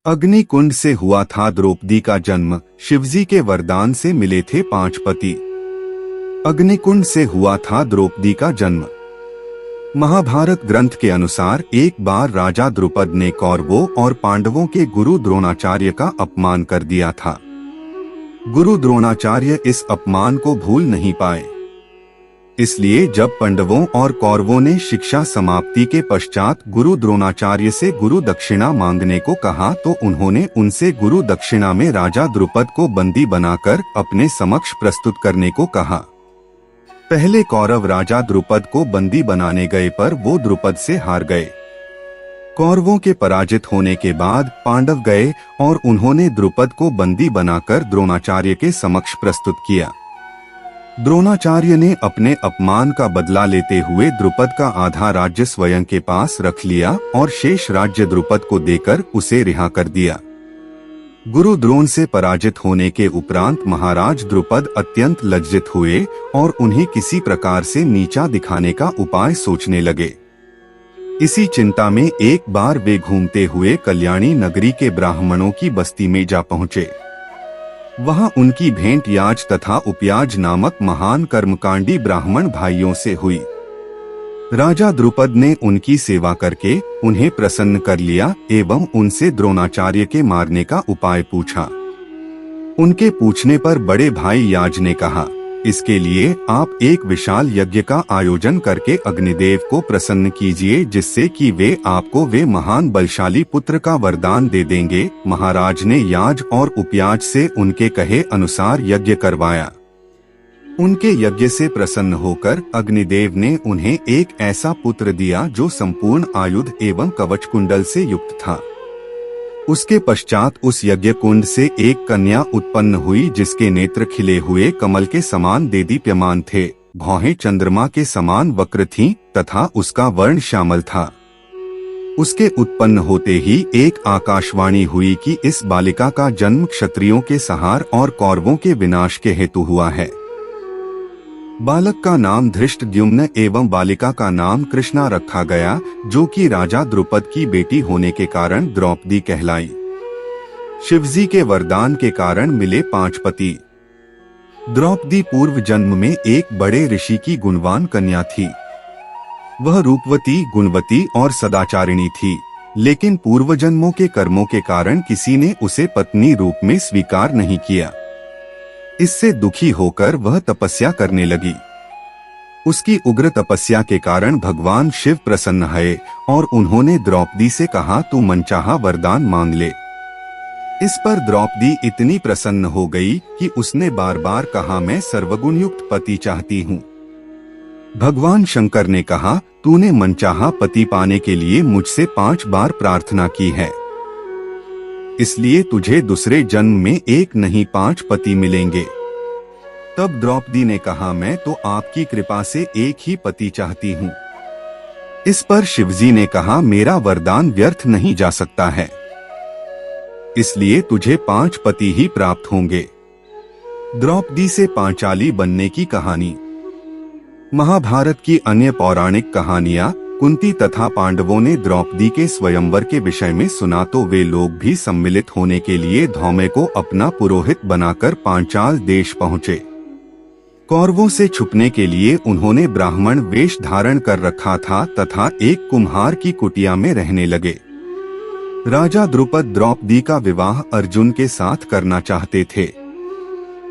अग्निकुंड से हुआ था द्रौपदी का जन्म। शिवजी के वरदान से मिले थे 5 पति। अग्निकुंड से हुआ था द्रौपदी का जन्म। महाभारत ग्रंथ के अनुसार एक बार राजा द्रुपद ने कौरवों और पांडवों के गुरु द्रोणाचार्य का अपमान कर दिया था। गुरु द्रोणाचार्य इस अपमान को भूल नहीं पाए। इसलिए जब पांडवों और कौरवों ने शिक्षा समाप्ति के पश्चात गुरु द्रोणाचार्य से गुरु दक्षिणा मांगने को कहा तो उन्होंने उनसे गुरु दक्षिणा में राजा द्रुपद को बंदी बनाकर अपने समक्ष प्रस्तुत करने को कहा। पहले कौरव राजा द्रुपद को बंदी बनाने गए पर वो द्रुपद से हार गए। कौरवों के पराजित होने के बाद पांडव गए और उन्होंने द्रुपद को बंदी बनाकर द्रोणाचार्य के समक्ष प्रस्तुत किया। द्रोणाचार्य ने अपने अपमान का बदला लेते हुए द्रुपद का आधा राज्य स्वयं के पास रख लिया और शेष राज्य द्रुपद को देकर उसे रिहा कर दिया। गुरु द्रोण से पराजित होने के उपरांत महाराज द्रुपद अत्यंत लज्जित हुए और उन्हें किसी प्रकार से नीचा दिखाने का उपाय सोचने लगे। इसी चिंता में एक बार वे घूमते हुए कल्याणी नगरी के ब्राह्मणों की बस्ती में जा पहुंचे। वहां उनकी भेंट याज तथा उपयाज नामक महान कर्मकांडी ब्राह्मण भाइयों से हुई। राजा द्रुपद ने उनकी सेवा करके उन्हें प्रसन्न कर लिया एवं उनसे द्रोणाचार्य के मारने का उपाय पूछा। उनके पूछने पर बड़े भाई याज ने कहा, इसके लिए आप एक विशाल यज्ञ का आयोजन करके अग्निदेव को प्रसन्न कीजिए, जिससे कि वे आपको वे महान बलशाली पुत्र का वरदान दे देंगे। महाराज ने याज और उपयाज से उनके कहे अनुसार यज्ञ करवाया। उनके यज्ञ से प्रसन्न होकर अग्निदेव ने उन्हें एक ऐसा पुत्र दिया जो संपूर्ण आयुध एवं कवच कुंडल से युक्त था। उसके पश्चात उस यज्ञ कुंड से एक कन्या उत्पन्न हुई जिसके नेत्र खिले हुए कमल के समान देदीप्यमान थे, भौहें चंद्रमा के समान वक्र थीं तथा उसका वर्ण श्यामल था। उसके उत्पन्न होते ही एक आकाशवाणी हुई कि इस बालिका का जन्म क्षत्रियों के संहार और कौरवों के विनाश के हेतु हुआ है। बालक का नाम धृष्टद्युम्न एवं बालिका का नाम कृष्णा रखा गया, जो कि राजा द्रुपद की बेटी होने के कारण द्रौपदी कहलाई। शिवजी के वरदान के कारण मिले 5 पति। द्रौपदी पूर्व जन्म में एक बड़े ऋषि की गुणवान कन्या थी। वह रूपवती, गुणवती और सदाचारिणी थी, लेकिन पूर्व जन्मों के कर्मों के कारण किसी ने उसे पत्नी रूप में स्वीकार नहीं किया। इससे दुखी होकर वह तपस्या करने लगी। उसकी उग्र तपस्या के कारण भगवान शिव प्रसन्न हुए और उन्होंने द्रौपदी से कहा, तू मनचाहा वरदान मांग ले। इस पर द्रौपदी इतनी प्रसन्न हो गई कि उसने बार बार कहा, मैं सर्वगुण युक्त पति चाहती हूँ। भगवान शंकर ने कहा, तूने मनचाहा पति पाने के लिए मुझसे 5 बार प्रार्थना की है, इसलिए तुझे दूसरे जन्म में एक नहीं 5 पति मिलेंगे। तब द्रौपदी ने कहा, मैं तो आपकी कृपा से एक ही पति चाहती हूँ। इस पर शिवजी ने कहा, मेरा वरदान व्यर्थ नहीं जा सकता है, इसलिए तुझे 5 पति ही प्राप्त होंगे। द्रौपदी से पांचाली बनने की कहानी। महाभारत की अन्य पौराणिक कहानियां कुंती तथा पांडवों ने द्रौपदी के स्वयंवर के विषय में सुना तो वे लोग भी सम्मिलित होने के लिए धौम्य को अपना पुरोहित बनाकर पांचाल देश पहुँचे। कौरवों से छुपने के लिए उन्होंने ब्राह्मण वेश धारण कर रखा था तथा एक कुम्हार की कुटिया में रहने लगे। राजा द्रुपद द्रौपदी का विवाह अर्जुन के साथ करना चाहते थे।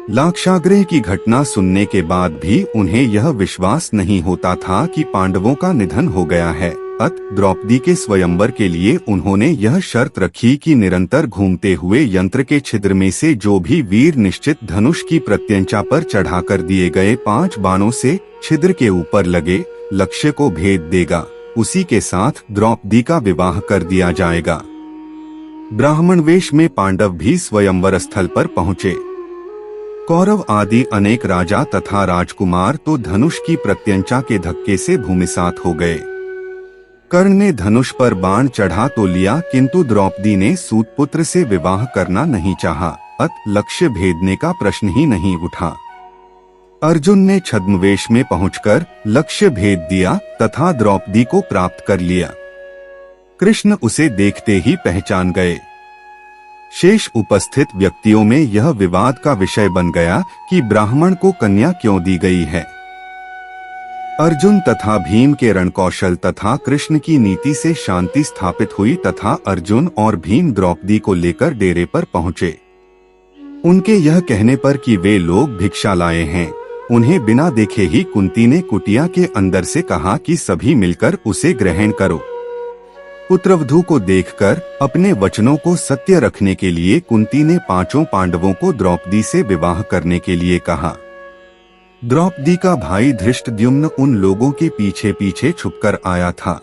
लाक्षागृह की घटना सुनने के बाद भी उन्हें यह विश्वास नहीं होता था कि पांडवों का निधन हो गया है। अतः द्रौपदी के स्वयंवर के लिए उन्होंने यह शर्त रखी कि निरंतर घूमते हुए यंत्र के छिद्र में से जो भी वीर निश्चित धनुष की प्रत्यंचा पर चढ़ाकर दिए गए 5 बाणों से छिद्र के ऊपर लगे लक्ष्य को भेद देगा, उसी के साथ द्रौपदी का विवाह कर दिया जाएगा। ब्राह्मण वेश में पांडव भी स्वयंवर स्थल पर पहुँचे। कौरव आदि अनेक राजा तथा राजकुमार तो धनुष की प्रत्यंचा के धक्के से भूमिसात हो गए। कर्ण ने धनुष पर बाण चढ़ा तो लिया, किंतु द्रौपदी ने सूतपुत्र से विवाह करना नहीं चाहा। अतः लक्ष्य भेदने का प्रश्न ही नहीं उठा। अर्जुन ने छद्मवेश में पहुंचकर लक्ष्य भेद दिया तथा द्रौपदी को प्राप्त कर लिया। कृष्ण उसे देखते ही पहचान गए। शेष उपस्थित व्यक्तियों में यह विवाद का विषय बन गया कि ब्राह्मण को कन्या क्यों दी गई है। अर्जुन तथा भीम के रणकौशल तथा कृष्ण की नीति से शांति स्थापित हुई तथा अर्जुन और भीम द्रौपदी को लेकर डेरे पर पहुंचे। उनके यह कहने पर कि वे लोग भिक्षा लाए हैं, उन्हें बिना देखे ही कुंती ने कुटिया के अंदर से कहा कि सभी मिलकर उसे ग्रहण करो। पुत्रवधू को देखकर अपने वचनों को सत्य रखने के लिए कुंती ने पांचों पांडवों को द्रौपदी से विवाह करने के लिए कहा। द्रौपदी का भाई धृष्टद्युम्न उन लोगों के पीछे पीछे छुपकर आया था।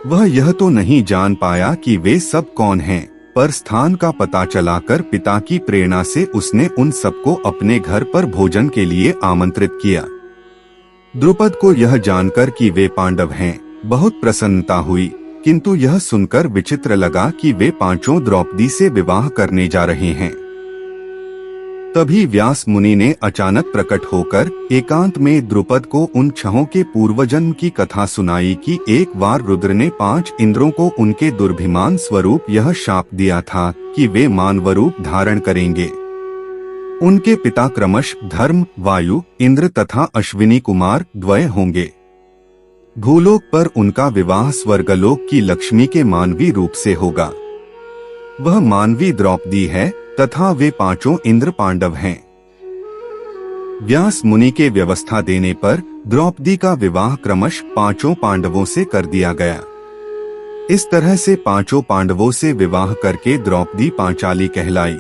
वह यह तो नहीं जान पाया कि वे सब कौन हैं, पर स्थान का पता चलाकर पिता की प्रेरणा से उसने उन सबको अपने घर पर भोजन के लिए आमंत्रित किया। द्रुपद को यह जानकर कि वे पांडव हैं, बहुत प्रसन्नता हुई, किंतु यह सुनकर विचित्र लगा कि वे पांचों द्रौपदी से विवाह करने जा रहे हैं। तभी व्यास मुनि ने अचानक प्रकट होकर एकांत में द्रुपद को उन छहों के पूर्वजन्म की कथा सुनाई कि एक बार रुद्र ने 5 इंद्रों को उनके दुर्भिमान स्वरूप यह शाप दिया था कि वे मानव रूप धारण करेंगे। उनके पिता क्रमश धर्म, वायु, इंद्र तथा अश्विनी कुमार द्वय होंगे। भूलोक पर उनका विवाह स्वर्गलोक की लक्ष्मी के मानवी रूप से होगा। वह मानवी द्रौपदी है तथा वे पांचों इंद्र पांडव हैं। व्यास मुनि के व्यवस्था देने पर द्रौपदी का विवाह क्रमश पांचों पांडवों से कर दिया गया। इस तरह से पांचों पांडवों से विवाह करके द्रौपदी पांचाली कहलाई।